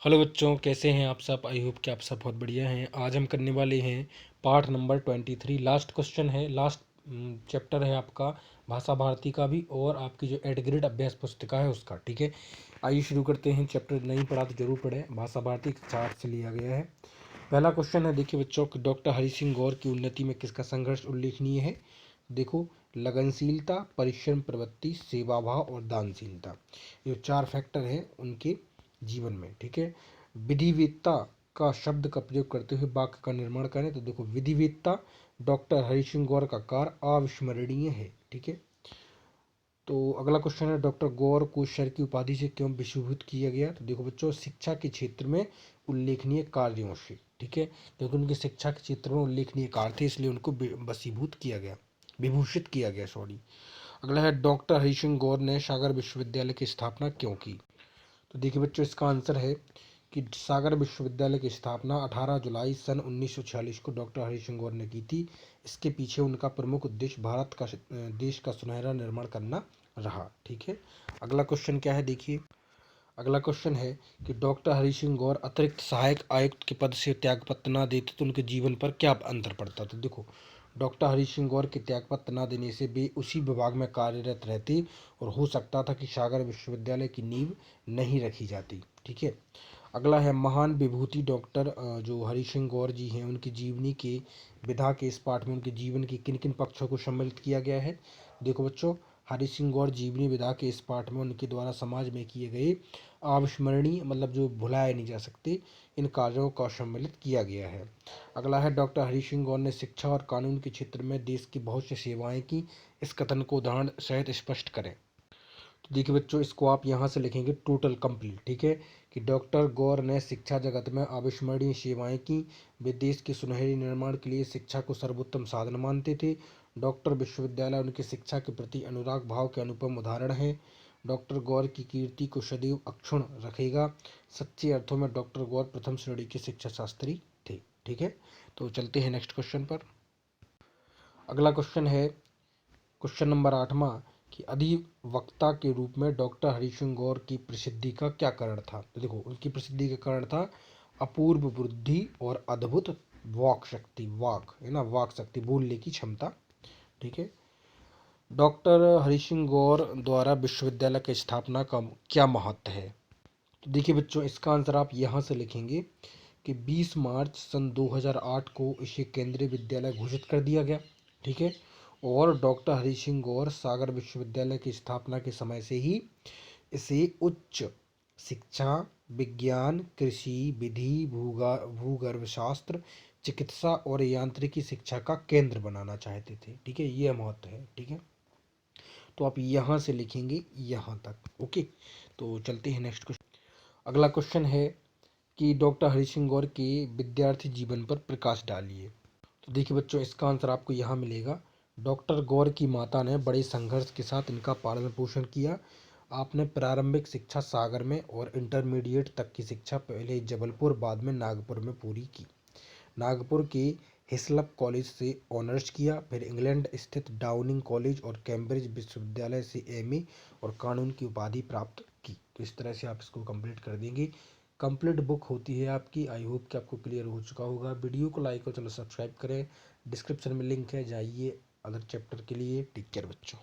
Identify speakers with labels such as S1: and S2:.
S1: Hello बच्चों, कैसे हैं आप सब। आई होप कि आप सब बहुत बढ़िया हैं। आज हम करने वाले हैं पार्ट नंबर 23। लास्ट क्वेश्चन है, लास्ट चैप्टर है आपका भाषा भारती का भी, और आपकी जो एड ग्रेड अभ्यास पुस्तिका है उसका। ठीक है, आइए शुरू करते हैं। चैप्टर नहीं पढ़ा तो जरूर पढ़ें, भाषा भारती कक्षा 8 से लिया गया है। पहला क्वेश्चन है, देखिए बच्चों, कि डॉक्टर हरि सिंह गौर की उन्नति में किसका संघर्ष उल्लेखनीय है। देखो, लगनशीलता, परिश्रम प्रवृत्ति, सेवा भाव और दानशीलता, ये चार फैक्टर हैं उनके जीवन में। ठीक है, विधिवेत्ता का शब्द का प्रयोग करते हुए वाक्य का निर्माण करें। तो देखो, विधिवेत्ता डॉक्टर हरि सिंह गौर का कार्य अविस्मरणीय है। ठीक है, तो अगला क्वेश्चन है, डॉक्टर गौर को सर की उपाधि से क्यों विभूषित किया गया। तो देखो बच्चों, शिक्षा के क्षेत्र में उल्लेखनीय कार्यों से। ठीक है, क्योंकि उनके शिक्षा के क्षेत्र में उल्लेखनीय कार्य थे, इसलिए उनको वशीभूत किया गया, विभूषित किया गया, सॉरी। अगला है, डॉक्टर हरि सिंह गौर ने सागर विश्वविद्यालय की स्थापना क्यों की। तो देखिए बच्चों, इसका आंसर है कि सागर विश्वविद्यालय की स्थापना 18 जुलाई सन 1946 को डॉक्टर हरि सिंह गौर ने की थी। इसके पीछे उनका प्रमुख उद्देश्य भारत का देश का सुनहरा निर्माण करना रहा। ठीक है, अगला क्वेश्चन क्या है, देखिए। अगला क्वेश्चन है कि डॉक्टर हरि सिंह गौर अतिरिक्त सहायक आयुक्त के पद से त्यागपत्र न देते तो उनके जीवन पर क्या अंतर पड़ता। तो देखो, डॉक्टर हरि सिंह गौर के त्यागपत्र न देने से वे उसी विभाग में कार्यरत रहते और हो सकता था कि सागर विश्वविद्यालय की नींव नहीं रखी जाती। ठीक है, अगला है, महान विभूति डॉक्टर जो हरि सिंह गौर जी हैं, उनकी जीवनी के विधा के इस पाठ में उनके जीवन के किन किन पक्षों को सम्मिलित किया गया है। देखो बच्चों, हरि सिंह गौर जीवनी विधा के इस पाठ में उनके द्वारा समाज में किए गए अविस्मरणीय, मतलब जो भुलाए नहीं जा सकते, इन कार्यों का सम्मिलित किया गया है। अगला है, डॉक्टर हरि सिंह गौर ने शिक्षा और कानून के क्षेत्र में देश की बहुत सी सेवाएं की। इस कथन को उदाहरण सहित स्पष्ट करें। तो देखिए बच्चों, इसको आप यहाँ से लिखेंगे टोटल कंप्लीट। ठीक है, कि डॉक्टर गौर ने शिक्षा जगत में अविस्मरणीय सेवाएं की। वे देश के सुनहरे निर्माण के लिए शिक्षा को सर्वोत्तम साधन मानते थे। डॉक्टर विश्वविद्यालय उनकी शिक्षा के प्रति अनुराग भाव के अनुपम उदाहरण है। डॉक्टर गौर की कीर्ति को सदैव अक्षुण्ण रखेगा। सच्चे अर्थों में डॉक्टर गौर प्रथम श्रेणी के शिक्षा शास्त्री थे। ठीक है, तो चलते हैं नेक्स्ट क्वेश्चन पर। अगला क्वेश्चन है, क्वेश्चन नंबर 8वां, कि अधिवक्ता के रूप में डॉक्टर हरि सिंह गौर की प्रसिद्धि का क्या कारण था। तो देखो, उनकी प्रसिद्धि का कारण था अपूर्व बुद्धि और अद्भुत वाक शक्ति, वाक है ना, वाक शक्ति, बोलने की क्षमता। ठीक है, डॉक्टर हरि सिंह गौर द्वारा विश्वविद्यालय की स्थापना का क्या महत्व है। तो देखिए बच्चों, इसका आंसर आप यहाँ से लिखेंगे कि 20 मार्च सन 2008 को इसे केंद्रीय विद्यालय घोषित कर दिया गया। ठीक है, और डॉक्टर हरि सिंह गौर सागर विश्वविद्यालय की स्थापना के समय से ही इसे उच्च शिक्षा, विज्ञान, कृषि, विधि, भूगर्भशास्त्र, चिकित्सा और यांत्रिकी शिक्षा का केंद्र बनाना चाहते थे। ठीक है, ये महत्व है। ठीक है, तो आप यहाँ से लिखेंगे यहाँ तक। ओके, तो चलते हैं नेक्स्ट क्वेश्चन। अगला क्वेश्चन है कि डॉक्टर हरि सिंह गौर के विद्यार्थी जीवन पर प्रकाश डालिए। तो देखिए बच्चों, इसका आंसर आपको यहाँ मिलेगा। डॉक्टर गौर की माता ने बड़े संघर्ष के साथ इनका पालन पोषण किया। आपने प्रारंभिक शिक्षा सागर में और इंटरमीडिएट तक की शिक्षा पहले जबलपुर, बाद में नागपुर में पूरी की। नागपुर के हिस्लप कॉलेज से ऑनर्स किया, फिर इंग्लैंड स्थित डाउनिंग कॉलेज और कैम्ब्रिज विश्वविद्यालय से एमए और कानून की उपाधि प्राप्त की। तो इस तरह से आप इसको कंप्लीट कर देंगे। कंप्लीट बुक होती है आपकी। आई होप कि आपको क्लियर हो चुका होगा। वीडियो को लाइक और चैनल सब्सक्राइब करें। डिस्क्रिप्शन में लिंक है, जाइए अदर चैप्टर के लिए। टेक केयर बच्चों।